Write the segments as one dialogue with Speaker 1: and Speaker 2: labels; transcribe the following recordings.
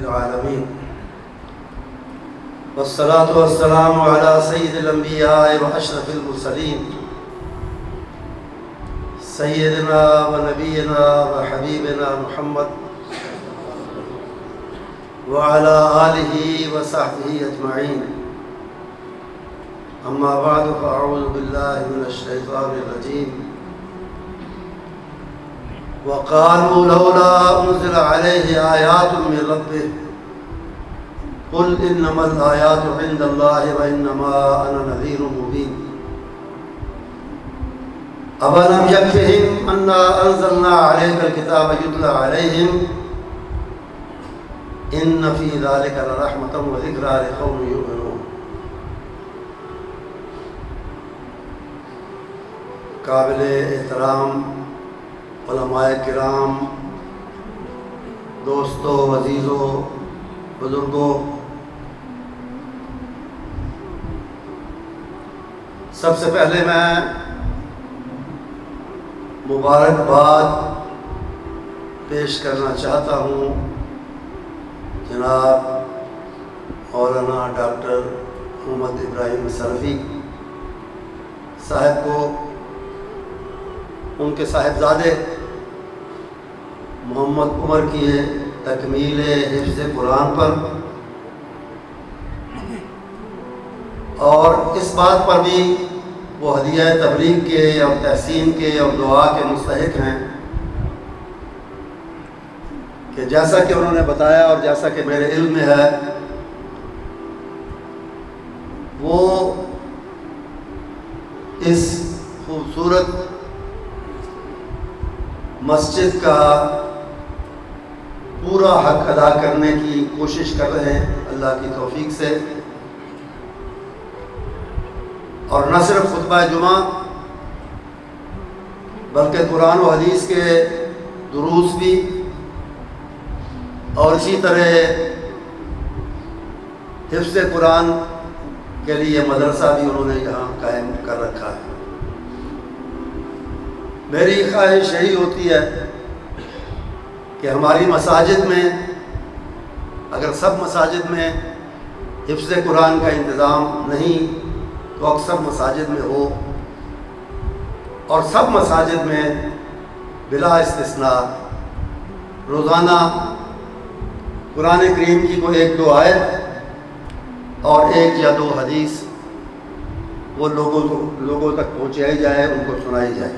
Speaker 1: العالمين والصلاة والسلام على سيد الأنبياء وأشرف المرسلين سيدنا ونبينا وحبيبنا محمد وعلى آله وصحبه أجمعين. أما بعد فأعوذ بالله من الشيطان الرجيم. وقالوا لولا أنزل عليه آيات من ربه قل إنما الآيات عند الله وإنما أنا نذير مبين. أولم يكفهم أنا أنزلنا عليك الكتاب يتلى عليهم إن في ذلك لرحمة وذكرى لقوم يؤمنون. قابل احترام علماء کرام، دوستوں، عزیزوں، بزرگوں، سب سے پہلے میں مبارکباد پیش کرنا چاہتا ہوں جناب مولانا ڈاکٹر محمد ابراہیم سلفی صاحب کو، ان کے صاحبزادے محمد عمر کی تکمیل حفظ قرآن پر، اور اس بات پر بھی وہ ہدیہ تبلیغ کے اور تحسین کے اور دعا کے مستحق ہیں کہ جیسا کہ انہوں نے بتایا اور جیسا کہ میرے علم میں ہے، وہ اس خوبصورت مسجد کا پورا حق ادا کرنے کی کوشش کر رہے ہیں اللہ کی توفیق سے، اور نہ صرف خطبہ جمعہ بلکہ قرآن و حدیث کے دروس بھی، اور اسی طرح حفظ قرآن کے لیے مدرسہ بھی انہوں نے یہاں قائم کر رکھا ہے۔ میری خواہش یہی ہوتی ہے کہ ہماری مساجد میں اگر سب مساجد میں حفظ قرآن کا انتظام نہیں تو اکثر مساجد میں ہو، اور سب مساجد میں بلا استثناء روزانہ قرآن کریم کی کوئی ایک دو آیت اور ایک یا دو حدیث وہ لوگوں تک پہنچائی جائے، ان کو سنائی جائے۔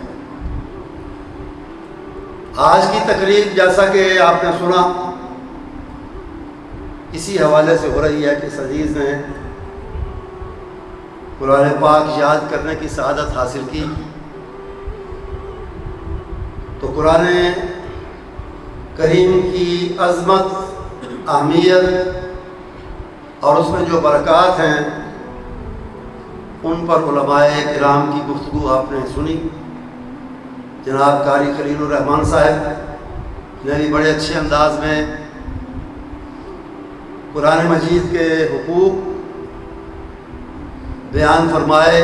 Speaker 1: آج کی تقریب جیسا کہ آپ نے سنا اسی حوالے سے ہو رہی ہے کہ اس عزیز نے قرآن پاک یاد کرنے کی سعادت حاصل کی، تو قرآن کریم کی عظمت، اہمیت اور اس میں جو برکات ہیں ان پر علماء کرام کی گفتگو آپ نے سنی۔ جناب قاری خلیل الرحمان صاحب نے بھی بڑے اچھے انداز میں قرآن مجید کے حقوق بیان فرمائے۔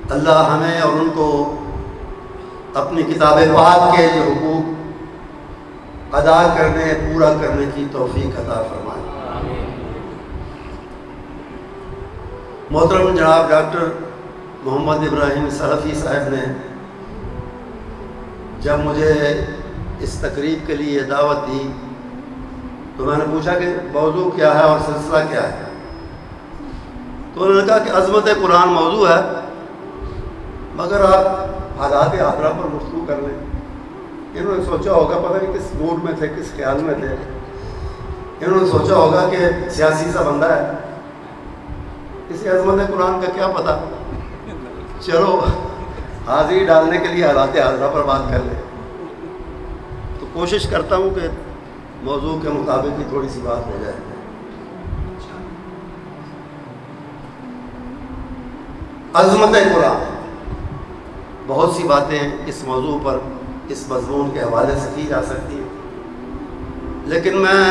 Speaker 1: اللہ ہمیں اور ان کو اپنی کتاب پاک کے جو حقوق ادا کرنے، پورا کرنے کی توفیق عطا فرمائے۔ محترم جناب ڈاکٹر محمد ابراہیم سلفی صاحب نے جب مجھے اس تقریب کے لیے دعوت دی تو میں نے پوچھا کہ موضوع کیا ہے اور سلسلہ کیا ہے، تو انہوں نے کہا کہ عظمت قرآن موضوع ہے، مگر آپ حالات حاضرہ پر گفتگو کر لیں۔ انہوں نے سوچا ہوگا، پتہ نہیں کس موڈ میں تھے، کس خیال میں تھے، انہوں نے سوچا ہوگا کہ سیاسی سا بندہ ہے، کسی عظمت قرآن کا کیا پتہ، چلو حاضری ڈالنے کے لیے حالات حاضرہ پر بات کر لیں۔ تو کوشش کرتا ہوں کہ موضوع کے مطابق ہی تھوڑی سی بات ہو جائے۔ عظمت قرآن، بہت سی باتیں اس موضوع پر، اس مضمون کے حوالے سے کی جا سکتی ہیں، لیکن میں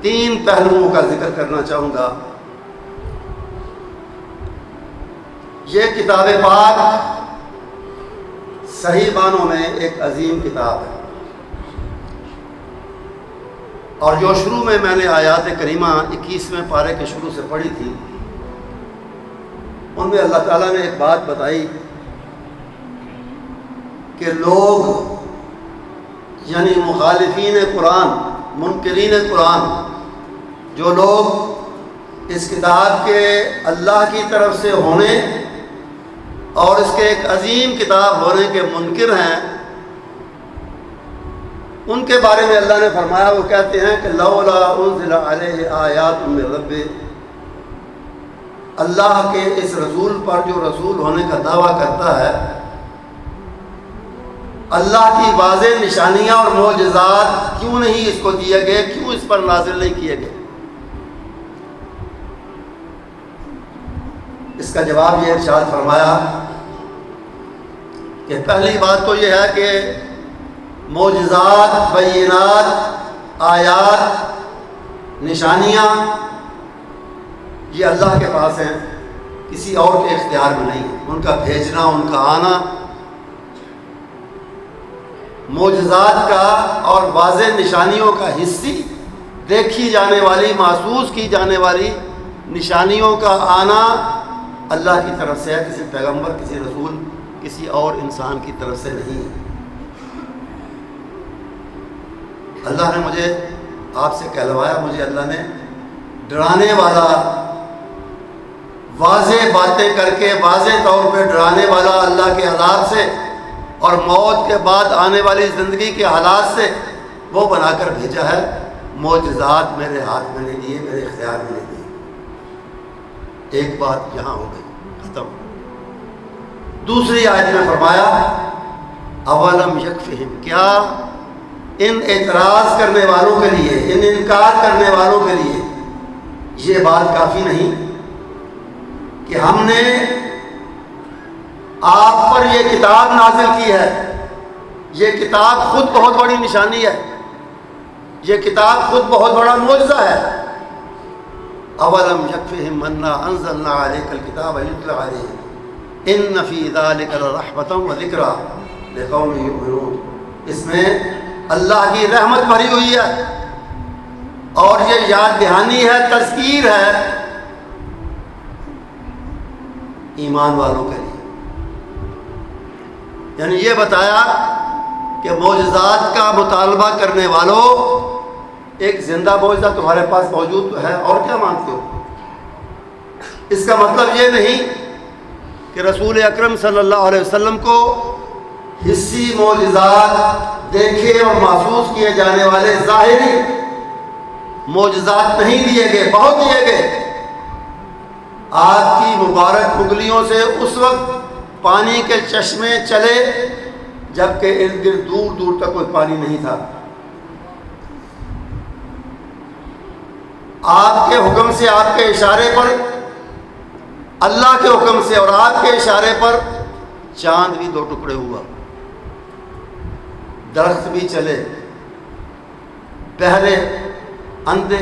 Speaker 1: 3 پہلوؤں کا ذکر کرنا چاہوں گا۔ یہ کتاب پاک صحیح معنوں میں ایک عظیم کتاب ہے۔ اور جو شروع میں نے آیات کریمہ 21ویں پارے کے شروع سے پڑھی تھی، ان میں اللہ تعالیٰ نے ایک بات بتائی کہ لوگ یعنی مخالفین قرآن، منکرین قرآن، جو لوگ اس کتاب کے اللہ کی طرف سے ہونے اور اس کے ایک عظیم کتاب ہونے کے منکر ہیں، ان کے بارے میں اللہ نے فرمایا، وہ کہتے ہیں کہ لولا انزل علیہ آیات من ربہ، اللہ کے اس رسول پر جو رسول ہونے کا دعویٰ کرتا ہے، اللہ کی واضح نشانیاں اور معجزات کیوں نہیں اس کو دیے گئے، کیوں اس پر نازل نہیں کیے گئے؟ اس کا جواب یہ ارشاد فرمایا کہ پہلی بات تو یہ ہے کہ معجزات، بینات، آیات، نشانیاں یہ اللہ کے پاس ہیں، کسی اور کے اختیار میں نہیں۔ ان کا بھیجنا، ان کا آنا، معجزات کا اور واضح نشانیوں کا حصی، دیکھی جانے والی، محسوس کی جانے والی نشانیوں کا آنا اللہ کی طرف سے ہے، کسی پیغمبر، کسی رسول، کسی اور انسان کی طرف سے نہیں ہے۔ اللہ نے مجھے آپ سے کہلوایا، مجھے اللہ نے ڈرانے والا، واضح باتیں کر کے واضح طور پہ ڈرانے والا اللہ کے عذاب سے اور موت کے بعد آنے والی زندگی کے حالات سے وہ بنا کر بھیجا ہے۔ معجزات میرے ہاتھ میں نہیں دیے، میرے اختیار میں نہیں دیے۔ ایک بات یہاں ہو گئی، ختم۔ دوسری آیت میں فرمایا اولم یکفہم، کیا ان اعتراض کرنے والوں کے لیے، ان انکار کرنے والوں کے لیے یہ بات کافی نہیں کہ ہم نے آپ پر یہ کتاب نازل کی ہے؟ یہ کتاب خود بہت بڑی نشانی ہے، یہ کتاب خود بہت بڑا معجزہ ہے۔ اولم یکفہم انا انزلنا علیک الکتاب یتلی علیہم ان فی ذلک لرحمۃ وذکریٰ لقوم یؤمنون۔ اس میں اللہ کی رحمت بھری ہوئی ہے اور یہ یاد دہانی ہے، تذکیر ہے ایمان والوں کے لیے۔ یعنی یہ بتایا کہ معجزات کا مطالبہ کرنے والوں، ایک زندہ معجزہ تمہارے پاس موجود تو ہے، اور کیا مانگتے ہو؟ اس کا مطلب یہ نہیں کہ رسول اکرم صلی اللہ علیہ وسلم کو حصی معجزات، دیکھے اور محسوس کیے جانے والے ظاہری معجزات نہیں دیے گئے، بہت دیے گئے۔ آپ کی مبارک انگلیوں سے اس وقت پانی کے چشمے چلے جبکہ ارد گرد دور دور تک کوئی پانی نہیں تھا۔ آپ کے حکم سے، آپ کے اشارے پر، اللہ کے حکم سے اور آپ کے اشارے پر چاند بھی دو ٹکڑے ہوا، درخت بھی چلے، بہرے، اندھے،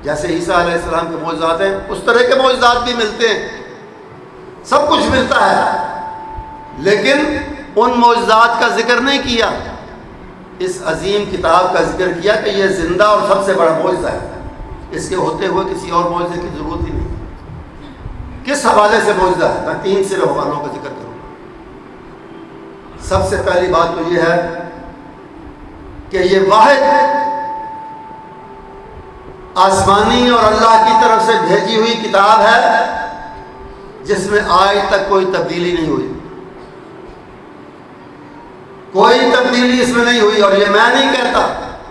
Speaker 1: جیسے عیسیٰ علیہ السلام کے معجزات ہیں اس طرح کے معجزات بھی ملتے ہیں، سب کچھ ملتا ہے، لیکن ان معجزات کا ذکر نہیں کیا، اس عظیم کتاب کا ذکر کیا کہ یہ زندہ اور سب سے بڑا معجزہ ہے، اس کے ہوتے ہوئے کسی اور معجزے کی ضرورت ہی نہیں۔ کس حوالے سے معجزہ ہے؟ میں 3 صرف حوالوں کا ذکر کروں۔ سب سے پہلی بات تو یہ ہے کہ یہ واحد آسمانی اور اللہ کی طرف سے بھیجی ہوئی کتاب ہے جس میں آج تک کوئی تبدیلی نہیں ہوئی، کوئی تبدیلی اس میں نہیں ہوئی۔ اور یہ میں نہیں کہتا،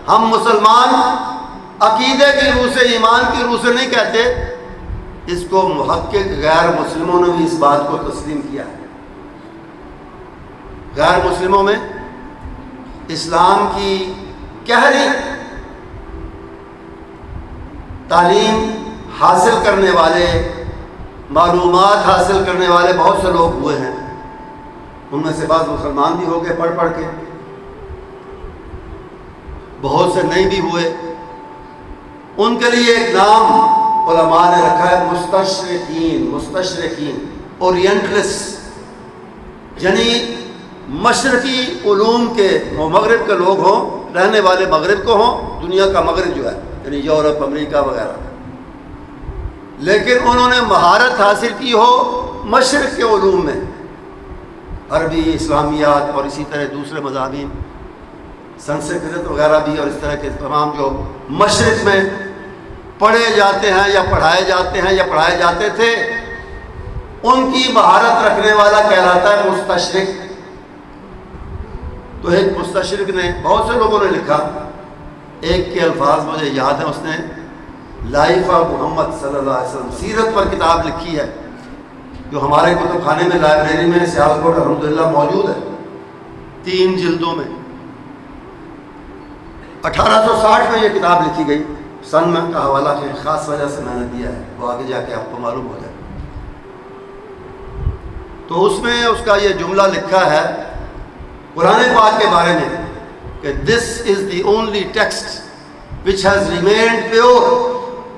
Speaker 1: ہم مسلمان عقیدے کی روح سے، ایمان کی روح سے نہیں کہتے، اس کو محقق غیر مسلموں نے بھی اس بات کو تسلیم کیا ہے۔ غیر مسلموں میں اسلام کی گہری تعلیم حاصل کرنے والے، معلومات حاصل کرنے والے بہت سے لوگ ہوئے ہیں، ان میں سے بعض مسلمان بھی ہو گئے پڑھ پڑھ کے، بہت سے نہیں بھی ہوئے۔ ان کے لیے ایک نام علماء نے رکھا ہے مستشرقین، مستشرقین، اورینٹلسٹ، یعنی مشرقی علوم کے، مغرب کے لوگ ہوں رہنے والے مغرب کو ہوں، دنیا کا مغرب جو ہے یعنی یورپ، امریکہ وغیرہ، لیکن انہوں نے مہارت حاصل کی ہو مشرق کے علوم میں، عربی، اسلامیات اور اسی طرح دوسرے مضامین، سنسکرت وغیرہ بھی، اور اس طرح کے تمام جو مشرق میں پڑھے جاتے ہیں یا پڑھائے جاتے ہیں یا پڑھائے جاتے تھے، ان کی مہارت رکھنے والا کہلاتا ہے مستشرق۔ تو ایک مستشرق نے، بہت سے لوگوں نے لکھا، ایک کے الفاظ مجھے یاد ہیں، اس نے لائف آف محمد صلی اللہ علیہ وسلم، سیرت پر کتاب لکھی ہے، جو ہمارے کتب خانے میں لائبریری میں سیالکوٹ الحمدللہ موجود ہے، 3 جلدوں میں۔ 1860 میں یہ کتاب لکھی گئی، سن میں کا حوالہ کی خاص وجہ سے میں نے دیا ہے، وہ آگے جا کے آپ کو معلوم ہو جائے۔ تو اس میں اس کا یہ جملہ لکھا ہے قرآن پاک کے بارے میں کہ this is the only text which has remained pure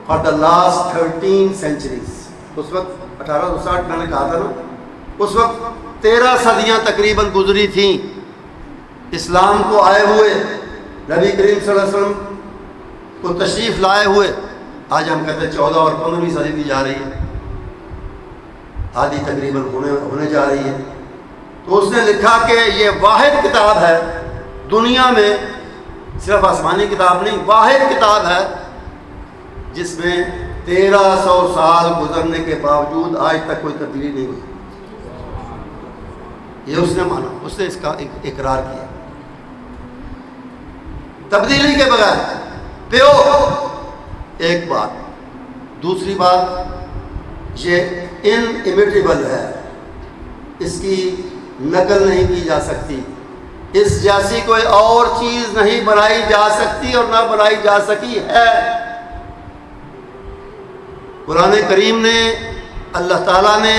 Speaker 1: for the last 13 centuries۔ اس وقت 1860 میں نے کہا تھا نا، اس وقت 13 صدیاں تقریباً گزری تھیں اسلام کو آئے ہوئے، نبی کریم صلی اللہ علیہ وسلم کو تشریف لائے ہوئے۔ آج ہم کہتے ہیں 14 اور 15ویں صدی بھی جا رہی ہے، آدھی تقریباً ہونے جا رہی ہے۔ تو اس نے لکھا کہ یہ واحد کتاب ہے دنیا میں، صرف آسمانی کتاب نہیں، واحد کتاب ہے جس میں 1300 سال گزرنے کے باوجود آج تک کوئی تبدیلی نہیں ہوئی۔ یہ اس نے مانا، اس نے اس کا اقرار کیا، تبدیلی کے بغیر پیور۔ ایک بات، دوسری بات یہ انِمیٹیبل ہے، اس کی نقل نہیں کی جا سکتی، اس جیسی کوئی اور چیز نہیں بنائی جا سکتی اور نہ بنائی جا سکی ہے۔ قرآن کریم نے، اللہ تعالیٰ نے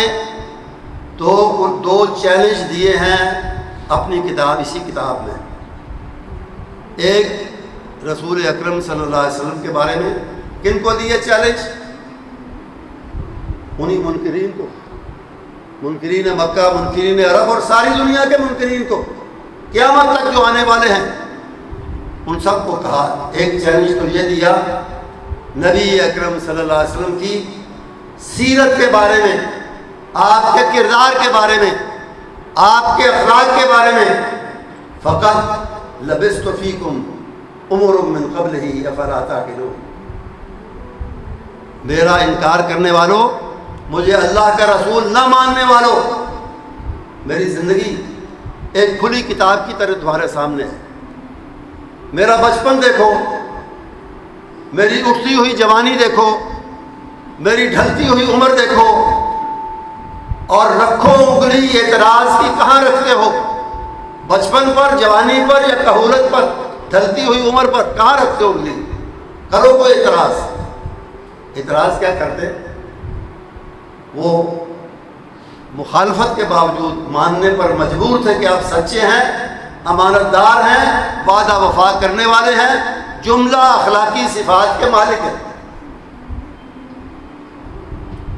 Speaker 1: دو چیلنج دیے ہیں اپنی کتاب، اسی کتاب میں۔ ایک رسول اکرم صلی اللہ علیہ وسلم کے بارے میں، کن کو دیے چیلنج؟ انہی منکرین کو، منکرین مکہ، منکرین عرب اور ساری دنیا کے منکرین کو، قیامت تک جو آنے والے ہیں ان سب کو کہا۔ ایک چیلنج تو یہ دیا نبی اکرم صلی اللہ علیہ وسلم کی سیرت کے بارے میں، آپ کے کردار کے بارے میں، آپ کے اخلاق کے بارے میں۔ فقط لبثت فیکم عمر من قبلہ افلا تعقلون، میرا انکار کرنے والوں، مجھے اللہ کا رسول نہ ماننے والوں، میری زندگی ایک کھلی کتاب کی طرح تمہارے سامنے ہے۔ میرا بچپن دیکھو، میری اٹھتی ہوئی جوانی دیکھو، میری ڈھلتی ہوئی عمر دیکھو، اور رکھو انگلی اعتراض کی کہاں رکھتے ہو؟ بچپن پر، جوانی پر یا کہولت پر، ڈھلتی ہوئی عمر پر کہاں رکھتے ہو انگلی؟ کرو کوئی اعتراض۔ اعتراض کیا کرتے؟ وہ مخالفت کے باوجود ماننے پر مجبور تھے کہ آپ سچے ہیں، امانت دار ہیں، وعدہ وفا کرنے والے ہیں، جملہ اخلاقی صفات کے مالک ہیں۔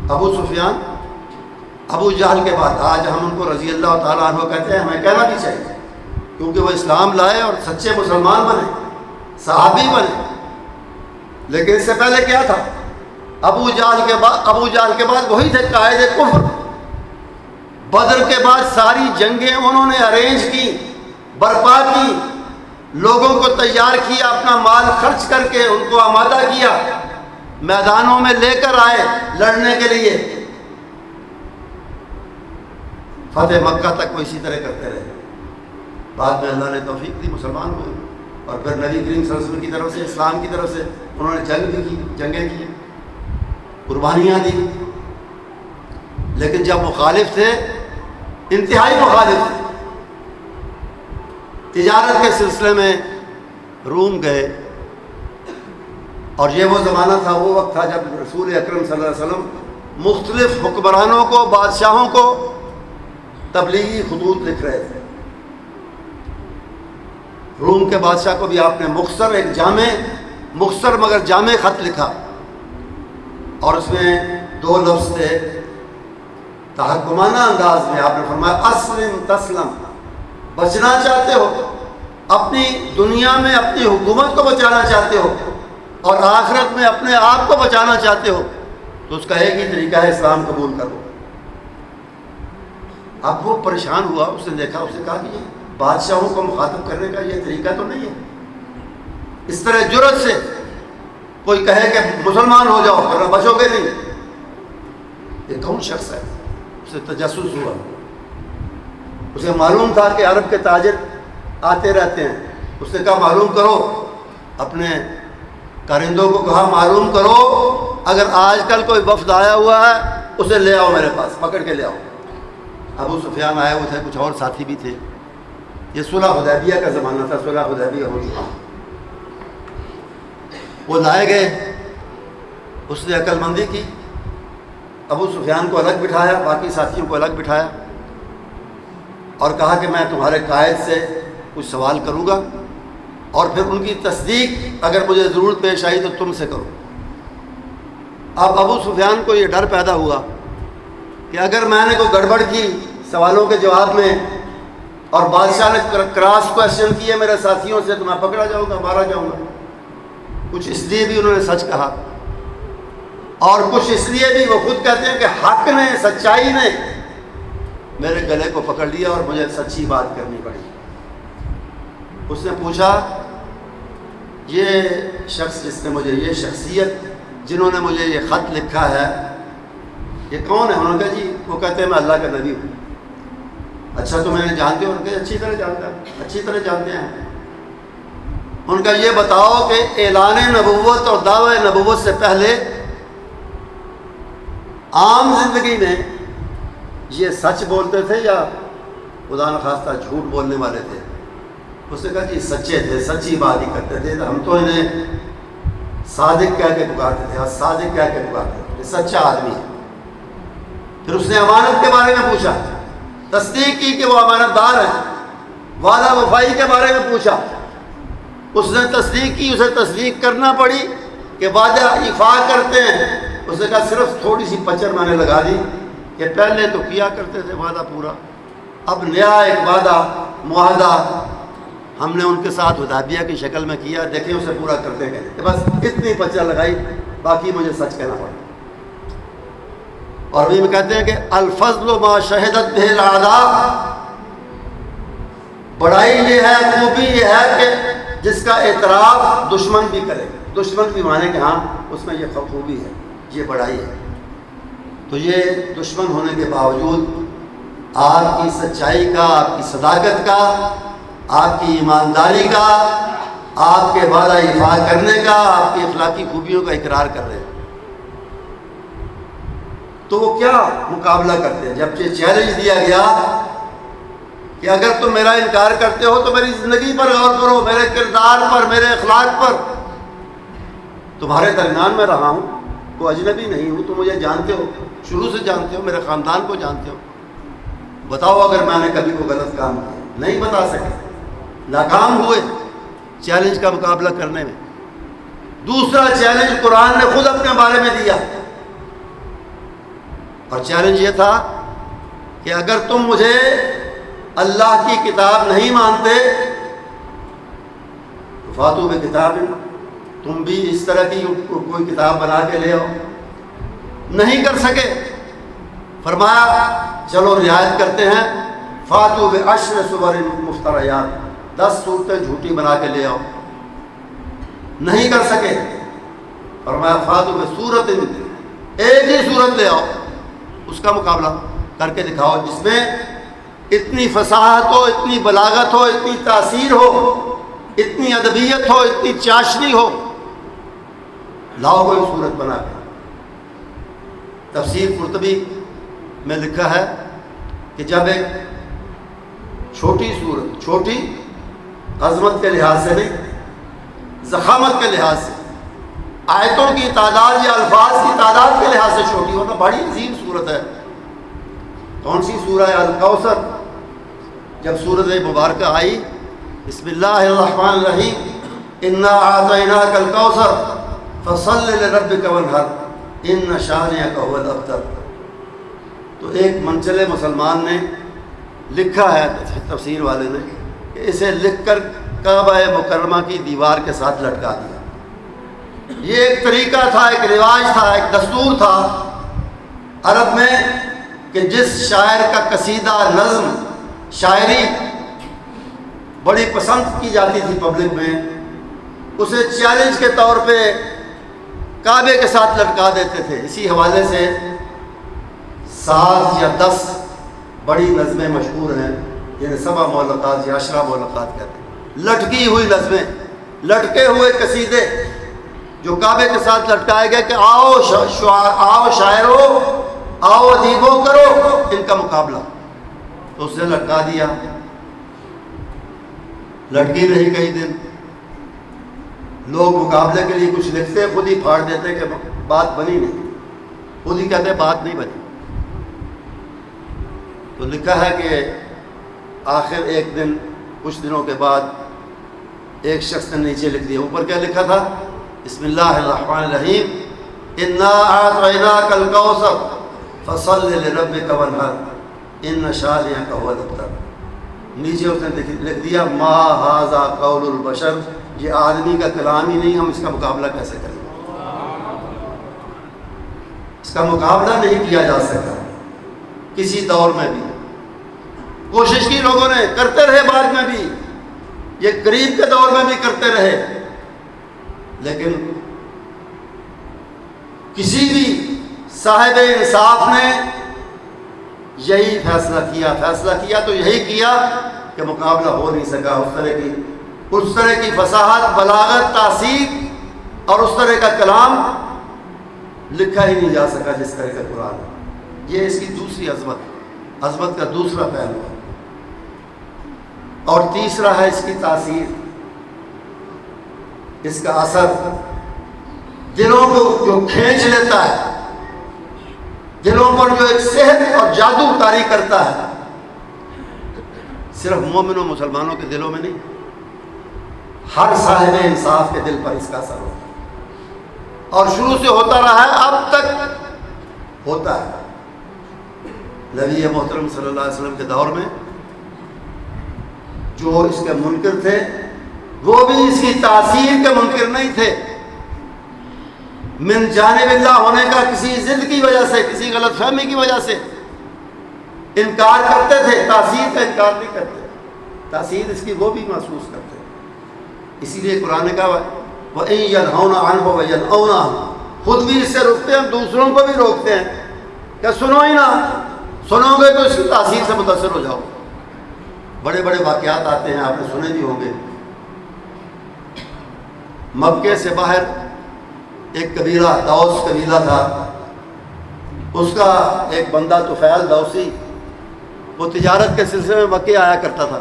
Speaker 1: ابو سفیان، ابو جہل کے بعد آج ہم ان کو رضی اللہ تعالیٰ عنہ کہتے ہیں، ہمیں کہنا بھی چاہیے، کیونکہ وہ اسلام لائے اور سچے مسلمان بنے، صحابی بنے۔ لیکن اس سے پہلے کیا تھا؟ ابو جہل کے بعد وہی تھے قائد کفر۔ بدر کے بعد ساری جنگیں انہوں نے ارینج کی، برپا کی، لوگوں کو تیار کیا، اپنا مال خرچ کر کے ان کو آمادہ کیا، میدانوں میں لے کر آئے لڑنے کے لیے۔ فتح مکہ تک وہ اسی طرح کرتے رہے، بعد میں اللہ نے توفیق دی، مسلمان ہوئے، اور پھر نبی کریم صلی اللہ علیہ وسلم کی طرف سے، اسلام کی طرف سے انہوں نے جنگ بھی کی، جنگیں کی، قربانیاں دی۔ لیکن جب مخالف تھے، انتہائی مخالف تھے، تجارت کے سلسلے میں روم گئے، اور یہ وہ زمانہ تھا، وہ وقت تھا جب رسول اکرم صلی اللہ علیہ وسلم مختلف حکمرانوں کو، بادشاہوں کو تبلیغی خطوط لکھ رہے تھے۔ روم کے بادشاہ کو بھی آپ نے مختصر، ایک مختصر مگر جامع خط لکھا، اور اس میں 2 لفظ تھے، تحکمانہ انداز میں آپ نے فرمایا اسلم تسلم، بچنا چاہتے ہو اپنی دنیا میں اپنی حکومت کو بچانا چاہتے ہو اور آخرت میں اپنے آپ کو بچانا چاہتے ہو تو اس کا ایک ہی طریقہ ہے اسلام قبول کرو۔ اب وہ پریشان ہوا، اس نے دیکھا، اس نے کہا کہ یہ بادشاہوں کو مخاطب کرنے کا یہ طریقہ تو نہیں ہے، اس طرح جرأت سے کوئی کہے کہ مسلمان ہو جاؤ ورنہ بچو گے نہیں۔ یہ کون شخص ہے؟ اسے تجسس ہوا، اسے معلوم تھا کہ عرب کے تاجر آتے رہتے ہیں۔ اس نے کہا معلوم کرو، اپنے کارندوں کو کہا معلوم کرو، اگر آج کل کوئی وفد آیا ہوا ہے اسے لے آؤ میرے پاس، پکڑ کے لے آؤ۔ ابو سفیان آئے ہوئے تھے، کچھ اور ساتھی بھی تھے۔ یہ صلح حدیبیہ کا زمانہ تھا، صلح حدیبیہ ہو چکا۔ وہ لائے گئے، اس نے عقل مندی کی، ابو سفیان کو الگ بٹھایا، باقی ساتھیوں کو الگ بٹھایا اور کہا کہ میں تمہارے قائد سے کچھ سوال کروں گا اور پھر ان کی تصدیق اگر مجھے ضرورت پیش آئی تو تم سے کرو۔ اب ابو سفیان کو یہ ڈر پیدا ہوا کہ اگر میں نے کوئی گڑبڑ کی سوالوں کے جواب میں اور بادشاہ نے کراس کویشچن کیے میرے ساتھیوں سے تو میں پکڑا جاؤں گا، مارا جاؤں گا۔ کچھ اس لیے بھی انہوں نے سچ کہا اور کچھ اس لیے بھی وہ خود کہتے ہیں کہ حق نے، سچائی نے میرے گلے کو پکڑ لیا اور مجھے سچی بات کرنی پڑی۔ اس نے پوچھا یہ شخص جس نے مجھے، یہ شخصیت جنہوں نے مجھے یہ خط لکھا ہے یہ کون ہے؟ انہوں نے کہا جی وہ کہتے ہیں میں اللہ کا نبی ہوں۔ اچھا تو میں نے جانتے ہو؟ ان کے اچھی طرح جانتا ہے، اچھی طرح جانتے ہیں۔ ان کا یہ بتاؤ کہ اعلان نبوت اور دعوی نبوت سے پہلے عام زندگی میں یہ سچ بولتے تھے یا خدا نخواستہ جھوٹ بولنے والے تھے؟ اس نے کہا جی سچے تھے، سچی بات ہی کرتے تھے، ہم تو انہیں صادق کہہ کے پکارتے تھے، صادق کہہ کے پکارتے تھے، یہ سچا آدمی ہے۔ پھر اس نے امانت کے بارے میں پوچھا، تصدیق کی کہ وہ امانت دار ہیں۔ وعدہ وفائی کے بارے میں پوچھا، اس نے تصدیق کی، اسے تصدیق کرنا پڑی کہ وعدہ ایفا کرتے ہیں۔ اس نے کہا صرف تھوڑی سی پچر میں نے لگا دی کہ پہلے تو کیا کرتے تھے وعدہ پورا، اب نیا ایک وعدہ معاہدہ ہم نے ان کے ساتھ حدیبیہ کی شکل میں کیا، دیکھیں اسے پورا کرتے کہتے، بس اتنی پچر لگائی، باقی مجھے سچ کہنا پڑا۔ اور بھی کہتے ہیں کہ الفضل ما شہدت بہ الاعداء، بڑائی یہ ہے، خوبی یہ ہے کہ جس کا اعتراف دشمن بھی کرے، دشمن بھی مانے کہ ہاں اس میں یہ خوبی ہے، یہ بڑائی ہے۔ تو یہ دشمن ہونے کے باوجود آپ کی سچائی کا، آپ کی صداقت کا، آپ کی ایمانداری کا، آپ کے وعدہ ایفا کرنے کا، آپ کی اخلاقی خوبیوں کا اقرار کر رہے ہیں۔ تو وہ کیا مقابلہ کرتے ہیں؟ جب یہ چیلنج دیا گیا کہ اگر تم میرا انکار کرتے ہو تو میری زندگی پر غور کرو، میرے کردار پر، میرے اخلاق پر، تمہارے درمیان میں رہا ہوں، کوئی اجنبی نہیں ہوں، تم مجھے جانتے ہو، شروع سے جانتے ہو، میرے خاندان کو جانتے ہو، بتاؤ اگر میں نے کبھی کوئی غلط کام کیا۔ نہیں بتا سکے، ناکام ہوئے چیلنج کا مقابلہ کرنے میں۔ دوسرا چیلنج قرآن نے خود اپنے بارے میں دیا، اور چیلنج یہ تھا کہ اگر تم مجھے اللہ کی کتاب نہیں مانتے تو فاتو بکتاب، تم بھی اس طرح کی کوئی کتاب بنا کے لے آؤ۔ نہیں کر سکے، فرمایا چلو رعایت کرتے ہیں، فاتو بعشر سور مفتریات، 10 صورتیں جھوٹی بنا کے لے آؤ۔ نہیں کر سکے، فرمایا فاتو بسورۃ، ایک ہی صورت لے آؤ، اس کا مقابلہ کر کے دکھاؤ جس میں اتنی فصاحت ہو، اتنی بلاغت ہو، اتنی تاثیر ہو، اتنی ادبیت ہو، اتنی چاشنی ہو، لاؤ کوئی صورت بنا کے۔ تفسیر قرطبی میں لکھا ہے کہ جب ایک چھوٹی صورت، چھوٹی عظمت کے لحاظ سے نہیں، ضخامت کے لحاظ سے، آیتوں کی تعداد یا الفاظ کی تعداد کے لحاظ سے چھوٹی ہونا، بڑی عظیم صورت ہے۔ کون سی سورہ ہے؟ الکوثر۔ جب سورۃ مبارکہ آئی، بسم اللہ الرحمن الرحیم، انا اعطیناک الکوثر فصل لربک وانحر ان شانئک هو الابتر۔ تو ایک منچلے مسلمان نے لکھا ہے، تفسیر والے نے، کہ اسے لکھ کر کعبہ مکرمہ کی دیوار کے ساتھ لٹکا دیا۔ یہ ایک طریقہ تھا، ایک رواج تھا، ایک دستور تھا عرب میں کہ جس شاعر کا قصیدہ، نظم، شاعری بڑی پسند کی جاتی تھی پبلک میں، اسے چیلنج کے طور پہ کعبے کے ساتھ لٹکا دیتے تھے۔ اسی حوالے سے 7 یا 10 بڑی نظمیں مشہور ہیں، جنہیں 7 مولقات یا 10 مولقات کہتے ہیں، لٹکی ہوئی نظمیں، لٹکے ہوئے قصیدے جو کعبے کے ساتھ لٹکائے گئے کہ آؤ شاعروں، آؤ ادیبوں، کرو ان کا مقابلہ۔ تو اسے لٹکا دیا، لٹکی رہی کئی دن۔ لوگ مقابلے کے لیے کچھ لکھتے، خود ہی پھاڑ دیتے کہ بات بنی نہیں، خود ہی کہتے بات نہیں بنی۔ تو لکھا ہے کہ آخر ایک دن، کچھ دنوں کے بعد، ایک شخص نے نیچے لکھ دیا، اوپر کیا لکھا تھا؟ بسم اللہ الرحمن الرحیم، انا اعطیناک الکوثر فصل لربک وانحر ان شانئک هو الابتر۔ نیچے اس نے لکھ دیا ما ھذا قول البشر، یہ آدمی کا کلام ہی نہیں، ہم اس کا مقابلہ کیسے کریں؟ اس کا مقابلہ نہیں کیا جا سکتا کسی دور میں بھی۔ کوشش کی لوگوں نے، کرتے رہے، بعد میں بھی، یہ قریب کے دور میں بھی کرتے رہے، لیکن کسی بھی صاحب انصاف نے یہی فیصلہ کیا تو یہی کیا کہ مقابلہ ہو نہیں سکا۔ اس طرح کی فصاحت، بلاغت، تاثیر اور اس طرح کا کلام لکھا ہی نہیں جا سکا جس طرح کا قرآن ہے۔ یہ اس کی دوسری عظمت کا دوسرا پہلو ہے۔ اور تیسرا ہے اس کی تاثیر، اس کا اثر، دلوں کو جو کھینچ لیتا ہے، دلوں پر جو ایک صحت اور جادو طاری کرتا ہے، صرف مومنوں مسلمانوں کے دلوں میں نہیں، ہر صاحب انصاف کے دل پر اس کا اثر ہوتا ہے، اور شروع سے ہوتا رہا ہے، اب تک ہوتا ہے۔ نبی محترم صلی اللہ علیہ وسلم کے دور میں جو اس کے منکر تھے، وہ بھی اس کی تاثیر کے منکر نہیں تھے۔ من جانب اللہ ہونے کا کسی ضد کی وجہ سے، کسی غلط فہمی کی وجہ سے انکار کرتے تھے، تاثیر کا انکار نہیں کرتے، تاثیر اس کی وہ بھی محسوس کرتے۔ اسی لیے قرآن نے کہا وَإِن يَنْهَوْنَ عَنْهُ وَيَنْأَوْنَ عَنْهُ، خود بھی اس سے روکتے ہیں، دوسروں کو بھی روکتے ہیں کہ سنو ہی نہ، سنو گے تو اس کی تاثیر سے متاثر ہو جاؤ۔ بڑے بڑے واقعات آتے ہیں، آپ نے سنے بھی ہوں گے۔ مکے سے باہر ایک قبیلہ، دوس قبیلہ تھا، اس کا ایک بندہ طفیل دوسی، وہ تجارت کے سلسلے میں مکے آیا کرتا تھا۔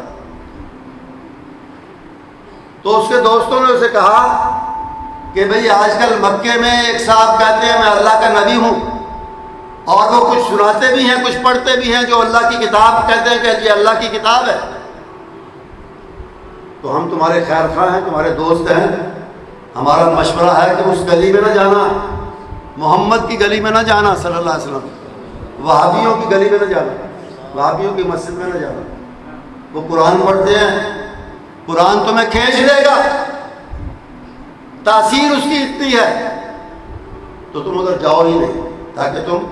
Speaker 1: تو اس کے دوستوں نے اسے کہا کہ بھئی آج کل مکے میں ایک صاحب کہتے ہیں میں اللہ کا نبی ہوں، اور وہ کچھ سناتے بھی ہیں، کچھ پڑھتے بھی ہیں، جو اللہ کی کتاب کہتے ہیں کہ یہ اللہ کی کتاب ہے۔ تو ہم تمہارے خیر خواہ ہیں، تمہارے دوست ہیں، ہمارا مشورہ ہے کہ اس گلی میں نہ جانا، محمد کی گلی میں نہ جانا صلی اللہ علیہ وسلم، وہابیوں کی گلی میں نہ جانا، وہابیوں کی مسجد میں نہ جانا۔ وہ قرآن پڑھتے ہیں، قرآن تمہیں کھینچ لے گا، تاثیر اس کی اتنی ہے، تو تم ادھر جاؤ ہی نہیں، تاکہ تم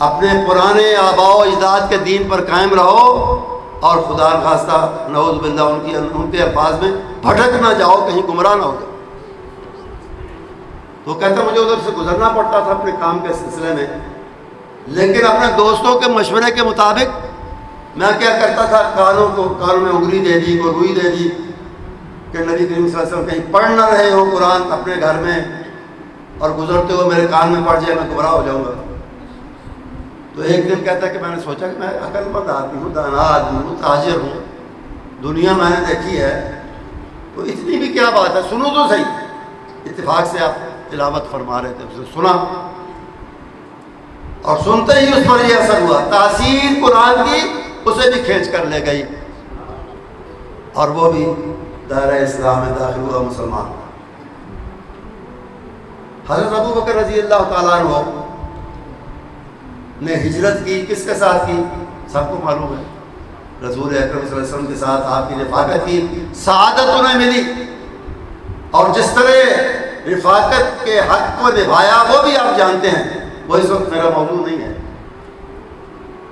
Speaker 1: اپنے پرانے آباء و اجداد کے دین پر قائم رہو، اور خدا نخواستہ نعوذ باللہ ان کے الفاظ میں بھٹک نہ جاؤ، کہیں گمراہ نہ ہو جاؤ۔ تو کہتا مجھے ادھر سے گزرنا پڑتا تھا اپنے کام کے سلسلے میں، لیکن اپنے دوستوں کے مشورے کے مطابق میں کیا کرتا تھا، کانوں میں انگلی دے دی، کوئی روئی دے دی کہ نبی کریم صلی اللہ علیہ وسلم کہیں پڑھ نہ رہے ہو قرآن اپنے گھر میں، اور گزرتے ہوئے میرے کان میں پڑ جائے، میں گمراہ ہو جاؤں گا۔ تو ایک دن کہتا ہے کہ میں نے سوچا کہ میں عقل مند آدمی ہوں، دانا آدمی ہوں، تاجر ہوں، دنیا میں نے دیکھی ہے، تو اتنی بھی کیا بات ہے، سنو تو صحیح۔ اتفاق سے آپ تلاوت فرما رہے تھے، اسے سنا، اور سنتے ہی اس پر یہ اثر ہوا، تاثیر قرآن کی اسے بھی کھینچ کر لے گئی، اور وہ بھی دائرہ اسلام میں داخل ہوا، مسلمان۔ حضرت ابو بکر رضی اللہ تعالیٰ عنہ نے ہجرت کی، کس کے ساتھ کی؟ سب کو معلوم ہے، رسول اکرم صلی اللہ علیہ وسلم کے ساتھ آپ کی رفاقت کی سعادت انہیں ملی، اور جس طرح رفاقت کے حق کو نبھایا وہ بھی آپ جانتے ہیں، وہ اس وقت میرا موضوع نہیں ہے،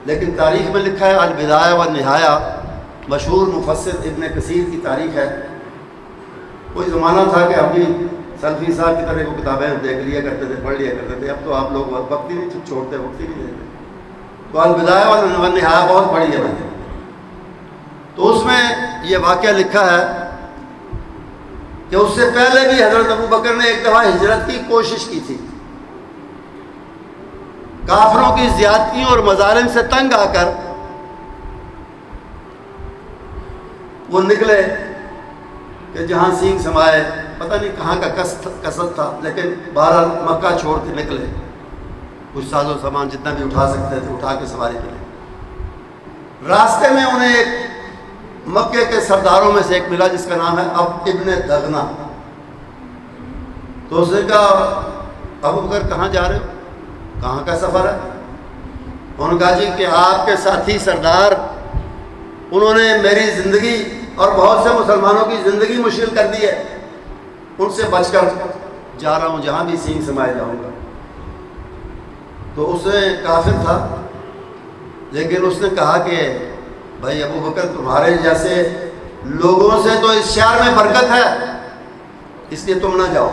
Speaker 1: لیکن تاریخ میں لکھا ہے، البدایہ والنہایہ مشہور مفسر ابن کثیر کی تاریخ ہے۔ کوئی زمانہ تھا کہ ابھی سلفی صاحب کی طرح وہ کتابیں دیکھ لیا کرتے تھے، پڑھ لیا کرتے تھے، اب تو آپ لوگ وقت ہی نہیں چھوڑتے، وقت ہی نہیں دیتے۔ تو البدایہ والنہایہ بہت بڑی ہے بھائی، تو اس میں یہ واقعہ لکھا ہے کہ اس سے پہلے بھی حضرت ابو بکر نے ایک دفعہ ہجرت کی کوشش کی تھی، کافروں کی زیادتیوں اور مظالم سے تنگ آ کر وہ نکلے کہ جہاں سینگ سمائے، پتہ نہیں کہاں کا قصد تھا، لیکن بہرحال مکہ چھوڑ کے نکلے، کچھ ساز و سامان جتنا بھی اٹھا سکتے تھے اٹھا کے سواری پہ۔ راستے میں انہیں ایک مکے کے سرداروں میں سے ایک ملا جس کا نام ہے ابن دغنہ۔ تو اس نے کہا ابو بکر کہاں جا رہے ہو، کہاں کا سفر ہے؟ انہوں نے کہا جی کہ آپ کے ساتھی سردار انہوں نے میری زندگی اور بہت سے مسلمانوں کی زندگی مشکل کر دی ہے، ان سے بچ کر جا رہا ہوں، جہاں بھی سینگ سمائے جاؤں گا۔ تو اس نے کافر تھا، لیکن اس نے کہا کہ بھائی ابو بکر تمہارے جیسے لوگوں سے تو اس شہر میں برکت ہے، اس لیے تم نہ جاؤ،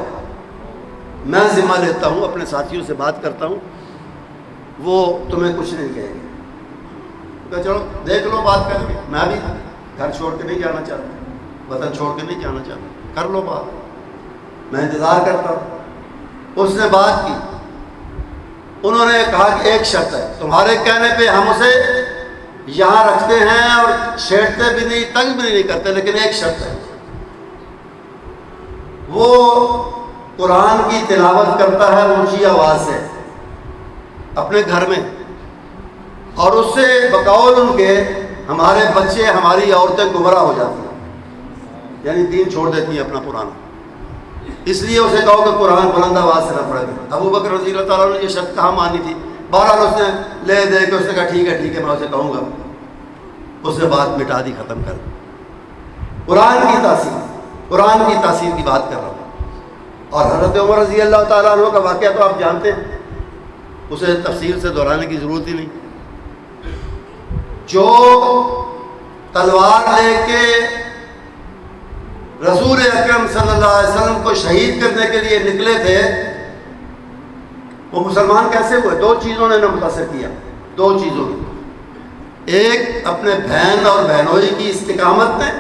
Speaker 1: میں ذمہ لیتا ہوں، اپنے ساتھیوں سے بات کرتا ہوں، وہ تمہیں کچھ نہیں کہیں گے۔ کہ چلو دیکھ لو بات کر کے، میں بھی گھر چھوڑ کے نہیں جانا چاہتا، وطن چھوڑ کے نہیں جانا چاہتا، کر لو بات، میں انتظار کرتا ہوں۔ اس نے بات کی، انہوں نے کہا کہ ایک شرط ہے، تمہارے کہنے پہ ہم اسے یہاں رکھتے ہیں اور چھیڑتے بھی نہیں، تنگ بھی نہیں کرتے، لیکن ایک شرط ہے، وہ قرآن کی تلاوت کرتا ہے اونچی آواز سے اپنے گھر میں، اور اس سے بقول ان کے ہمارے بچے ہماری عورتیں گمراہ ہو جاتی ہیں، یعنی دین چھوڑ دیتی ہیں اپنا پرانا، اس لیے اسے کہو کہ قرآن بلند آواز سے نہ پڑھے گا۔ ابو بکر رضی اللہ تعالیٰ نے یہ شرط کہاں مانی تھی، بہرحال اس نے لے دے کے اس نے کہا ٹھیک ہے میں اسے کہوں گا، اس نے بات مٹا دی، ختم کر دی۔ قرآن کی تاثیر کی بات کر رہا ہوں۔ اور حضرت عمر رضی اللہ تعالیٰ عنہ کا واقعہ تو آپ جانتے ہیں، اسے تفصیل سے دہرانے کی ضرورت ہی نہیں۔ جو تلوار لے کے رسول اکرم صلی اللہ علیہ وسلم کو شہید کرنے کے لیے نکلے تھے، وہ مسلمان کیسے ہوئے؟ دو چیزوں نے انہیں متاثر کیا، دو چیزوں نے، ایک اپنے بہن اور بہنوئی کی استقامت نے،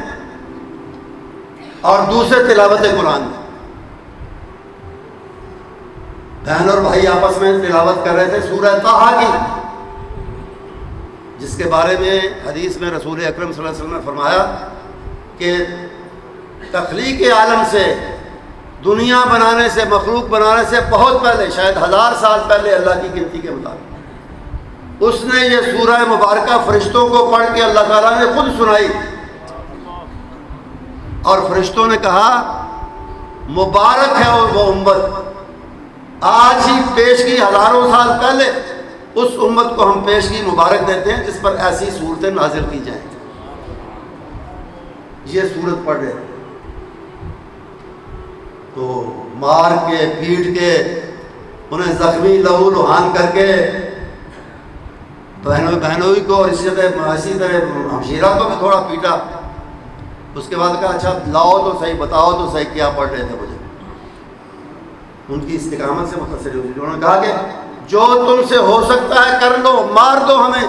Speaker 1: اور دوسرے تلاوت قرآن نے۔ بہن اور بھائی آپس میں تلاوت کر رہے تھے سورہ طٰہٰ کی، جس کے بارے میں حدیث میں رسول اکرم صلی اللہ علیہ وسلم نے فرمایا کہ تخلیق عالم سے، دنیا بنانے سے، مخلوق بنانے سے بہت پہلے، شاید 1000 سال پہلے اللہ کی گنتی کے مطابق، اس نے یہ سورہ مبارکہ فرشتوں کو پڑھ کے اللہ تعالیٰ نے خود سنائی، اور فرشتوں نے کہا مبارک ہے وہ امت، آج ہی پیشگی ہزاروں سال پہلے اس امت کو ہم پیشگی مبارک دیتے ہیں جس پر ایسی صورتیں نازل کی جائیں۔ یہ صورت پڑھ رہے تو مار کے پیٹ کے انہیں زخمی لہو لہان کر کے بہنوئی کو اور اسی طرح ہمشیرہ کو بھی تھوڑا پیٹا۔ اس کے بعد کہا اچھا لاؤ تو صحیح، بتاؤ تو صحیح کیا پڑھ رہے تھے مجھے۔ ان کی استقامت سے متاثر ہوئی، انہوں نے کہا کہ جو تم سے ہو سکتا ہے کر لو، مار دو ہمیں،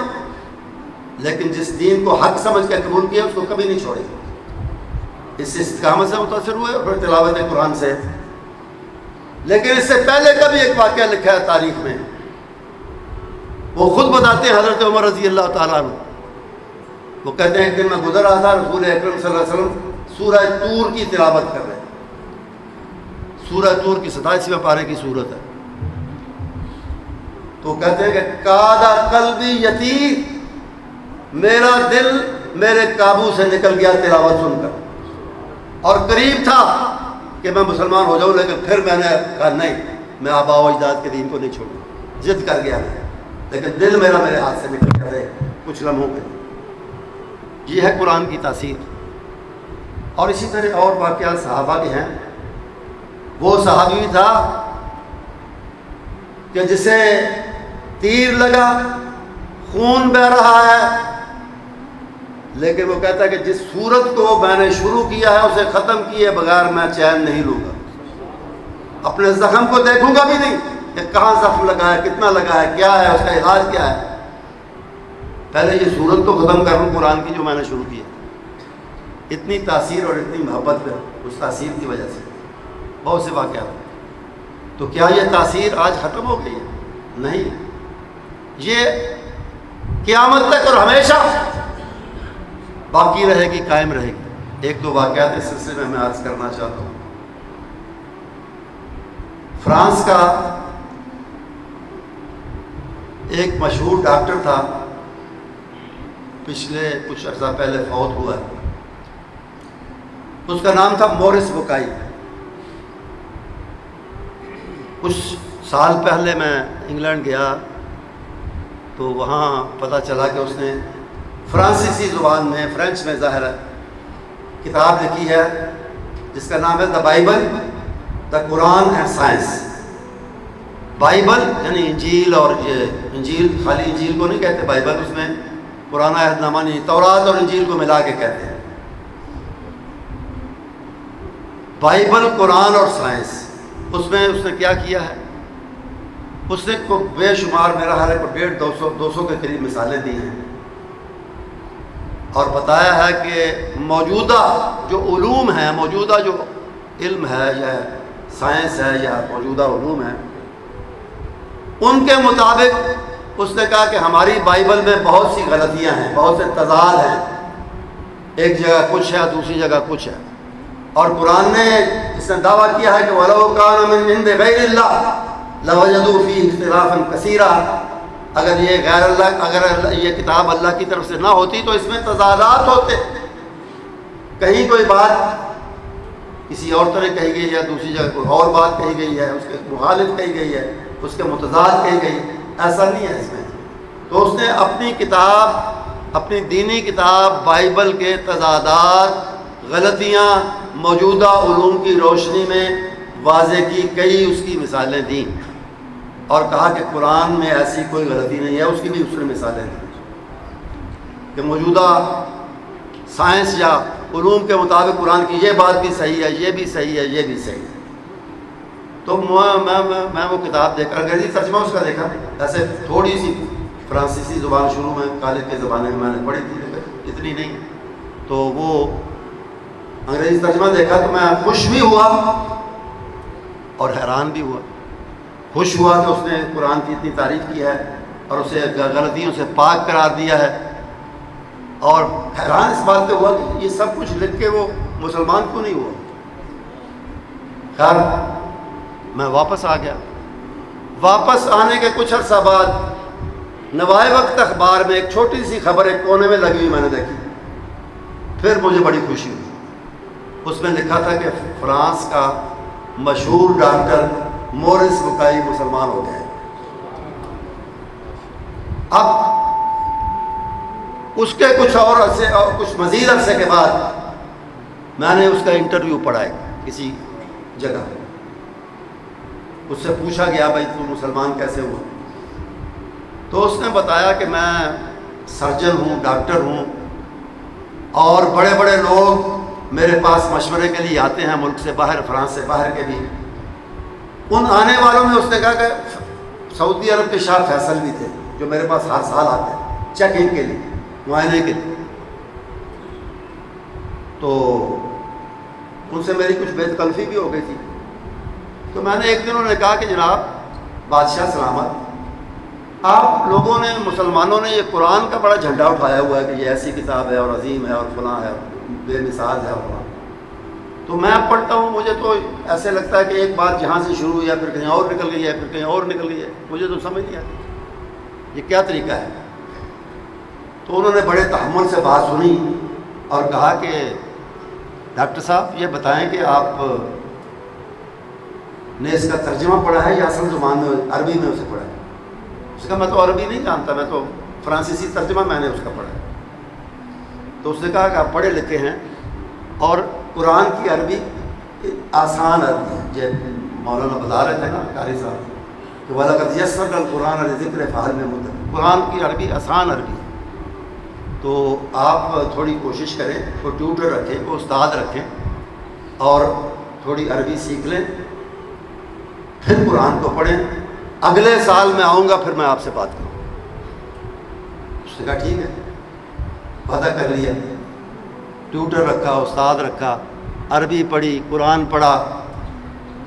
Speaker 1: لیکن جس دین کو حق سمجھ کے قبول کیا اس کو کبھی نہیں چھوڑے گے۔ اس استقامت سے متاثر ہوئے اور پھر تلاوت قرآن سے۔ لیکن اس سے پہلے کا بھی ایک واقعہ لکھا ہے تاریخ میں، وہ خود بتاتے ہیں حضرت عمر رضی اللہ تعالیٰ عنہ۔ وہ کہتے ہیں ایک دن میں گزر رہا تھا، رسول اکرم صلی اللہ علیہ وسلم سورہ طور کی تلاوت کر رہے ہیں۔ سورہ طور کی 27ویں پارے کی صورت ہے۔ تو کہتے ہیں کہ کادا قلبی یتیم، میرا دل میرے قابو سے نکل گیا تلاوت سن کر، اور قریب تھا کہ میں مسلمان ہو جاؤں، لیکن پھر میں نے کہا نہیں، میں آباء و اجداد کے دین کو نہیں چھوڑوں، ضد کر گیا، لیکن دل میرا میرے ہاتھ سے نکل گیا کچھ لمحوں کے۔ یہ ہے قرآن کی تاثیر۔ اور اسی طرح اور واقعات صحابہ کے ہیں۔ وہ صحابی بھی تھا کہ جسے تیر لگا، خون بہ رہا ہے، لیکن وہ کہتا ہے کہ جس سورت کو میں نے شروع کیا ہے اسے ختم کیے بغیر میں چین نہیں لوں گا، اپنے زخم کو دیکھوں گا بھی نہیں کہ کہاں زخم لگا ہے، کتنا لگا ہے، کیا ہے اس کا علاج کیا ہے، پہلے یہ سورت کو ختم کروں قرآن کی جو میں نے شروع کی ہے۔ اتنی تاثیر اور اتنی محبت پہ اس تاثیر کی وجہ سے بہت سے واقعات۔ تو کیا یہ تاثیر آج ختم ہو گئی ہے؟ نہیں، یہ قیامت تک اور ہمیشہ باقی رہے گی، قائم رہے گی۔ ایک دو واقعات اس سلسلے میں میں عرض کرنا چاہتا ہوں۔ فرانس کا ایک مشہور ڈاکٹر تھا، پچھلے کچھ عرصہ پہلے فوت ہوا ہے، اس کا نام تھا مورس بکائی۔ کچھ سال پہلے میں انگلینڈ گیا تو وہاں پتہ چلا کہ اس نے فرانسیسی زبان میں، فرینچ میں ظاہر ہے، کتاب لکھی ہے جس کا نام ہے the Bible, the Quran and science. Bible یعنی انجیل، اور یہ انجیل خالی انجیل کو نہیں کہتے بائبل، اس میں پرانا عہد نامہ نہیں، تورات اور انجیل کو ملا کے کہتے ہیں بائبل، قرآن اور سائنس۔ اس میں اس نے کیا کیا ہے، اس نے کو بے شمار، میرا خیال ہے 150 200 کے قریب مثالیں دی ہیں، اور بتایا ہے کہ موجودہ جو علوم ہیں، موجودہ جو علم ہے یا سائنس ہے یا موجودہ علوم ہے، ان کے مطابق اس نے کہا کہ ہماری بائبل میں بہت سی غلطیاں ہیں، بہت سے تضاد ہیں، ایک جگہ کچھ ہے دوسری جگہ کچھ ہے۔ اور قرآن نے اس نے دعویٰ کیا ہے کہ وَلَوْ كَانَ مِنْ عِنْدِ غَيْرِ اللَّهِ لَوَجَدُوا فِيهِ اخْتِلَافًا كَثِيرًا، اگر یہ غیر اللہ، اگر یہ کتاب اللہ کی طرف سے نہ ہوتی تو اس میں تضادات ہوتے، کہیں کوئی بات کسی اور طرح کہی گئی ہے، دوسری جگہ کوئی اور بات کہی گئی ہے، اس کے مخالف کہی گئی ہے، اس کے متضاد کہی گئی، ایسا نہیں ہے اس میں۔ تو اس نے اپنی کتاب، اپنی دینی کتاب بائبل کے تضادات، غلطیاں موجودہ علوم کی روشنی میں واضح کی، کئی اس کی مثالیں دیں، اور کہا کہ قرآن میں ایسی کوئی غلطی نہیں ہے، اس کی بھی اس نے مثالیں دیں کہ موجودہ سائنس یا علوم کے مطابق قرآن کی یہ بات بھی صحیح ہے، یہ بھی صحیح ہے، یہ بھی صحیح ہے۔ تو میں وہ کتاب دیکھ کر، انگریزی ترجمہ اس کا دیکھا، ایسے تھوڑی سی فرانسیسی زبان شروع میں کالج کے زمانے میں نے پڑھی تھی، لیکن اتنی نہیں، تو وہ انگریزی ترجمہ دیکھا تو میں خوش بھی ہوا اور حیران بھی ہوا۔ خوش ہوا کہ اس نے قرآن کی اتنی تعریف کی ہے اور اسے غلطیوں سے پاک قرار دیا ہے، اور حیران اس بات پہ ہوا کہ یہ سب کچھ لکھ کے وہ مسلمان کیوں نہیں ہوا۔ خیر میں واپس آ گیا۔ واپس آنے کے کچھ عرصہ بعد نوائے وقت اخبار میں ایک چھوٹی سی خبر ایک کونے میں لگی ہوئی میں نے دیکھی، پھر مجھے بڑی خوشی ہوئی۔ اس میں لکھا تھا کہ فرانس کا مشہور ڈاکٹر مورس بکائی مسلمان ہو گئے۔ اب اس کے کچھ اور عرصے اور کچھ مزید عرصے کے بعد میں نے اس کا انٹرویو پڑھا ہے کسی جگہ، اس سے پوچھا گیا بھائی تو مسلمان کیسے ہوا؟ تو اس نے بتایا کہ میں سرجن ہوں، ڈاکٹر ہوں، اور بڑے بڑے لوگ میرے پاس مشورے کے لیے آتے ہیں ملک سے باہر، فرانس سے باہر کے بھی۔ ان آنے والوں میں اس نے کہا کہ سعودی عرب کے شاہ فیصل بھی تھے جو میرے پاس ہر سال آتے ہیں چیکنگ کے لیے، معائنے کے لیے۔ تو ان سے میری کچھ بے تکلفی بھی ہو گئی تھی، تو میں نے ایک دن انہوں نے کہا کہ جناب بادشاہ سلامت، آپ لوگوں نے، مسلمانوں نے یہ قرآن کا بڑا جھنڈا اٹھایا ہوا ہے کہ یہ ایسی کتاب ہے اور عظیم ہے اور فلاں ہے، بے مثال ہے اور فلاں۔ تو میں پڑھتا ہوں، مجھے تو ایسے لگتا ہے کہ ایک بات جہاں سے شروع ہوئی ہے پھر کہیں اور نکل گئی ہے، پھر کہیں اور نکل گئی ہے، مجھے تو سمجھ نہیں آتی یہ کیا طریقہ ہے۔ تو انہوں نے بڑے تحمل سے بات سنی اور کہا کہ ڈاکٹر صاحب یہ بتائیں کہ آپ نے اس کا ترجمہ پڑھا ہے یا اصل زبان میں عربی میں اسے پڑھا ہے؟ اس کا میں تو عربی نہیں جانتا، میں تو فرانسیسی ترجمہ میں نے اس کا پڑھا ہے۔ تو اس نے کہا کہ آپ پڑھے لکھے ہیں اور قرآن کی عربی آسان عربی ہے. جب مولانا بتا رہے تھے نا قاری صاحب کہ وَلَقَدْ يَسَّرْنَا الْقُرْآنَ لِلذِّكْرِ فَهَلْ مِن مُدَّكِرٍ، قرآن کی عربی آسان عربی ہے. تو آپ تھوڑی کوشش کریں، کوئی ٹیوٹر رکھیں، کوئی استاد رکھیں اور تھوڑی عربی سیکھ لیں، پھر قرآن کو پڑھیں. اگلے سال میں آؤں گا پھر میں آپ سے بات کروں. اس نے کہا ٹھیک ہے، وعدہ کر لیا. ٹیوٹر رکھا، استاد رکھا، عربی پڑھی، قرآن پڑھا.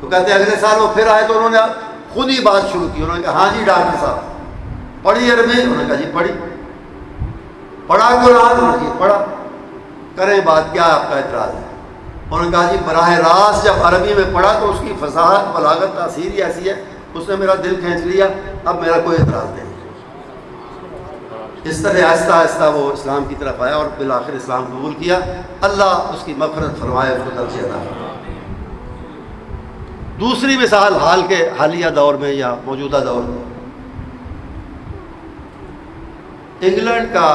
Speaker 1: تو کہتے ہیں اگلے سال وہ پھر آئے تو انہوں نے خود ہی بات شروع کی. انہوں نے کہا ہاں جی ڈاکٹر صاحب پڑھی عربی؟ انہوں نے کہا جی پڑھی. پڑھا قرآن؟ انہوں نے کہا پڑھا. کریں بات، کیا آپ کا اعتراض ہے؟ انہوں نے کہا جی براہ راست جب عربی میں پڑھا تو اس کی فصاحت، بلاغت، تاثیر ہی ایسی ہے، اس نے میرا دل کھینچ لیا، اب میرا کوئی اعتراض نہیں. اس طرح آہستہ آہستہ وہ اسلام کی طرف آیا اور بالآخر اسلام قبول کیا. اللہ اس کی مغفرت فرمائے، اس کو درجہ عطا فرمائے. دوسری مثال حالیہ دور میں یا موجودہ دور میں، انگلینڈ کا،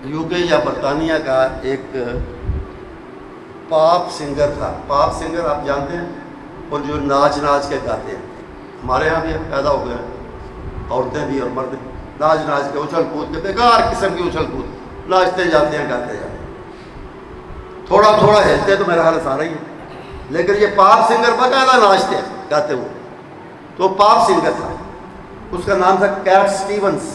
Speaker 1: یو کے یا برطانیہ کا ایک پاپ سنگر تھا. پاپ سنگر آپ جانتے ہیں، اور جو ناچ کے گاتے ہیں. ہمارے ہاں بھی پیدا ہو گئے ہیں، عورتیں بھی اور مرد بھی، ناچ کے اچھل کود کے، بیکار قسم کی اچھل کود، ناچتے جاتے ہیں گاتے جاتے ہیں، تھوڑا تھوڑا ہلتے تو میرا حال سارا ہی ہے. لیکن یہ پاپ سنگر باقاعدہ ناچتے ہیں گاتے ہوئے. تو پاپ سنگر تھا، اس کا نام تھا کیٹ سٹیونز.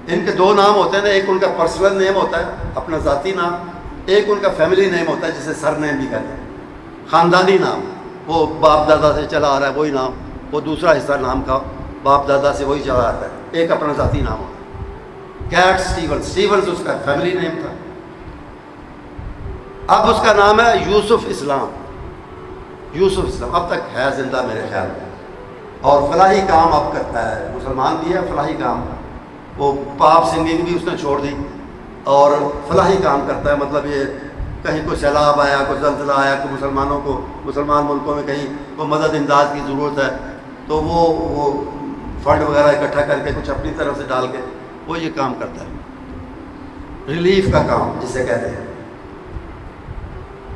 Speaker 1: ان کے دو نام ہوتے ہیں نا، ایک ان کا پرسنل نیم ہوتا ہے اپنا ذاتی نام، ایک ان کا فیملی نیم ہوتا ہے جسے سر نیم بھی کہتے ہیں، خاندانی نام. وہ باپ دادا سے چلا آ رہا ہے وہی نام، وہ دوسرا حصہ نام کا باپ دادا سے وہی چلا آتا ہے. ایک اپنا ذاتی نام ہوتا ہے. کیٹ سٹیونز، سٹیونز اس کا فیملی نیم تھا. اب اس کا نام ہے یوسف اسلام. یوسف اسلام اب تک ہے زندہ میرے خیال میں، اور فلاحی کام اب کرتا ہے. مسلمان بھی ہے، فلاحی کام، وہ پاپ سنگنگ بھی اس نے چھوڑ دی اور فلاحی کام کرتا ہے. مطلب یہ کہیں کوئی سیلاب آیا، کوئی زلزلہ آیا، کوئی مسلمانوں کو، مسلمان ملکوں میں کہیں کوئی مدد امداد کی ضرورت ہے تو وہ فنڈ وغیرہ اکٹھا کر کے کچھ اپنی طرف سے ڈال کے وہ یہ کام کرتا ہے، ریلیف کا کام جسے کہتے ہیں.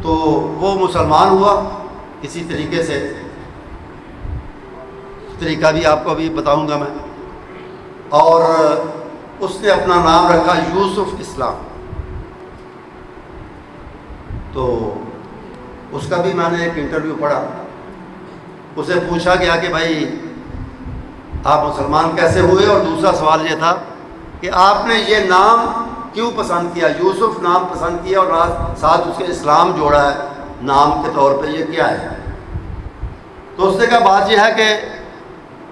Speaker 1: تو وہ مسلمان ہوا کسی طریقے سے، طریقہ بھی آپ کو ابھی بتاؤں گا میں. اور اس نے اپنا نام رکھا یوسف اسلام. تو اس کا بھی میں نے ایک انٹرویو پڑھا. اسے پوچھا گیا کہ بھائی آپ مسلمان کیسے ہوئے، اور دوسرا سوال یہ تھا کہ آپ نے یہ نام کیوں پسند کیا، یوسف نام پسند کیا اور ساتھ اس کے اسلام جوڑا ہے نام کے طور پہ، یہ کیا ہے؟ تو اس نے کہا بات یہ ہے کہ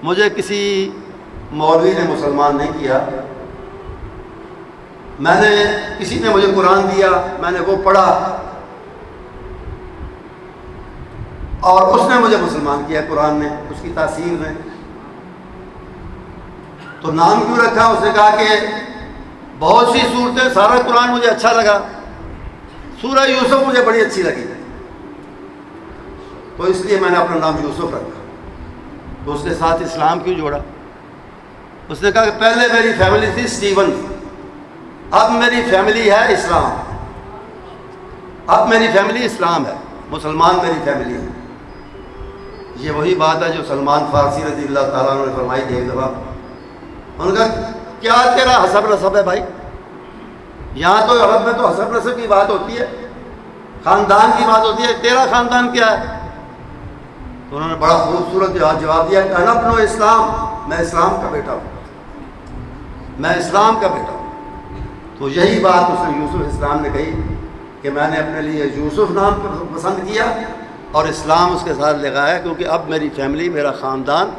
Speaker 1: مجھے کسی مولوی نے مسلمان نہیں کیا، میں نے، کسی نے مجھے قرآن دیا، میں نے وہ پڑھا اور اس نے مجھے مسلمان کیا، قرآن نے، اس کی تاثیر نے. تو نام کیوں رکھا؟ اس نے کہا کہ بہت سی صورتیں، سارا قرآن مجھے اچھا لگا، سورہ یوسف مجھے بڑی اچھی لگی، تو اس لیے میں نے اپنا نام یوسف رکھا. تو اس کے ساتھ اسلام کیوں جوڑا؟ اس نے کہا کہ پہلے میری فیملی تھی سٹیون، اب میری فیملی ہے اسلام، اب میری فیملی اسلام ہے، مسلمان میری فیملی ہے. یہ وہی بات ہے جو سلمان فارسی رضی اللہ تعالیٰ عنہ نے فرمائی تھی ایک دفعہ. انہوں نے کہا کیا تیرا حسب نسب ہے بھائی؟ یہاں تو عرب میں تو حسب نسب کی بات ہوتی ہے، خاندان کی بات ہوتی ہے، تیرا خاندان کیا ہے؟ تو انہوں نے بڑا خوبصورت جواب دیا کہ انا ابن اسلام، میں اسلام کا بیٹا ہوں، میں اسلام کا بیٹا ہوں. تو یہی بات اس نے یوسف اسلام نے کہی کہ میں نے اپنے لیے یوسف نام پسند کیا اور اسلام اس کے ساتھ لگایا، کیونکہ اب میری فیملی، میرا خاندان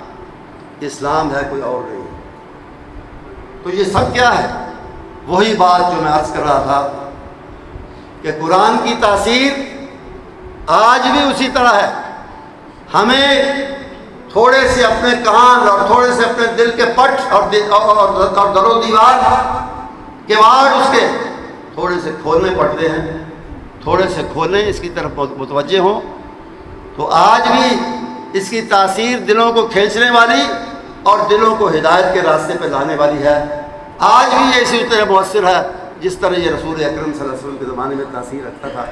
Speaker 1: اسلام ہے، کوئی اور نہیں. تو یہ سب کیا ہے؟ وہی بات جو میں عرض کر رہا تھا کہ قرآن کی تاثیر آج بھی اسی طرح ہے. ہمیں تھوڑے سے اپنے کان اور تھوڑے سے اپنے دل کے پٹ اور در و دیوار کے واڑ اس کے تھوڑے سے کھولنے پڑتے ہیں، تھوڑے سے کھولیں، اس کی طرف متوجہ ہوں تو آج بھی اس کی تاثیر دلوں کو کھینچنے والی اور دلوں کو ہدایت کے راستے پہ لانے والی ہے. آج بھی یہ اسی طرح مؤثر ہے جس طرح یہ رسول اکرم صلی اللہ علیہ وسلم کے زمانے میں تاثیر رکھتا تھا.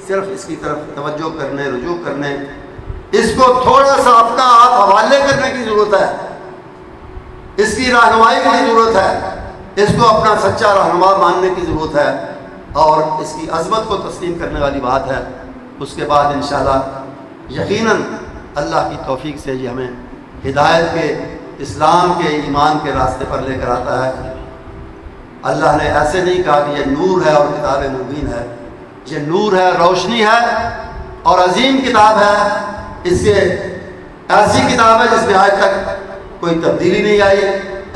Speaker 1: صرف اس کی طرف توجہ کرنے، رجوع کرنے، اس کو تھوڑا سا آپ حوالے کرنے کی ضرورت ہے، اس کی رہنمائی کی ضرورت ہے، اس کو اپنا سچا رہنما ماننے کی ضرورت ہے اور اس کی عظمت کو تسلیم کرنے والی بات ہے. اس کے بعد انشاءاللہ یقیناً اللہ کی توفیق سے یہ ہمیں ہدایت کے، اسلام کے، ایمان کے راستے پر لے کر آتا ہے. اللہ نے ایسے نہیں کہا کہ یہ نور ہے اور کتاب مبین ہے، یہ نور ہے، روشنی ہے اور عظیم کتاب ہے. اس سے ایسی کتاب ہے جس میں آج تک کوئی تبدیلی نہیں آئی،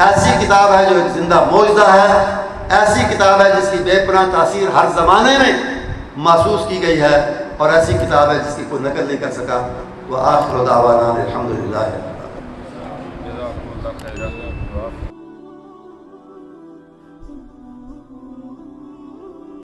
Speaker 1: ایسی کتاب ہے جو ایک زندہ معجزہ ہے، ایسی کتاب ہے جس کی بے پناہ تاثیر ہر زمانے میں محسوس کی گئی ہے، اور ایسی کتاب ہے جس کی کوئی نقل نہیں کر سکا. وآخر دعوانا الحمدللہ.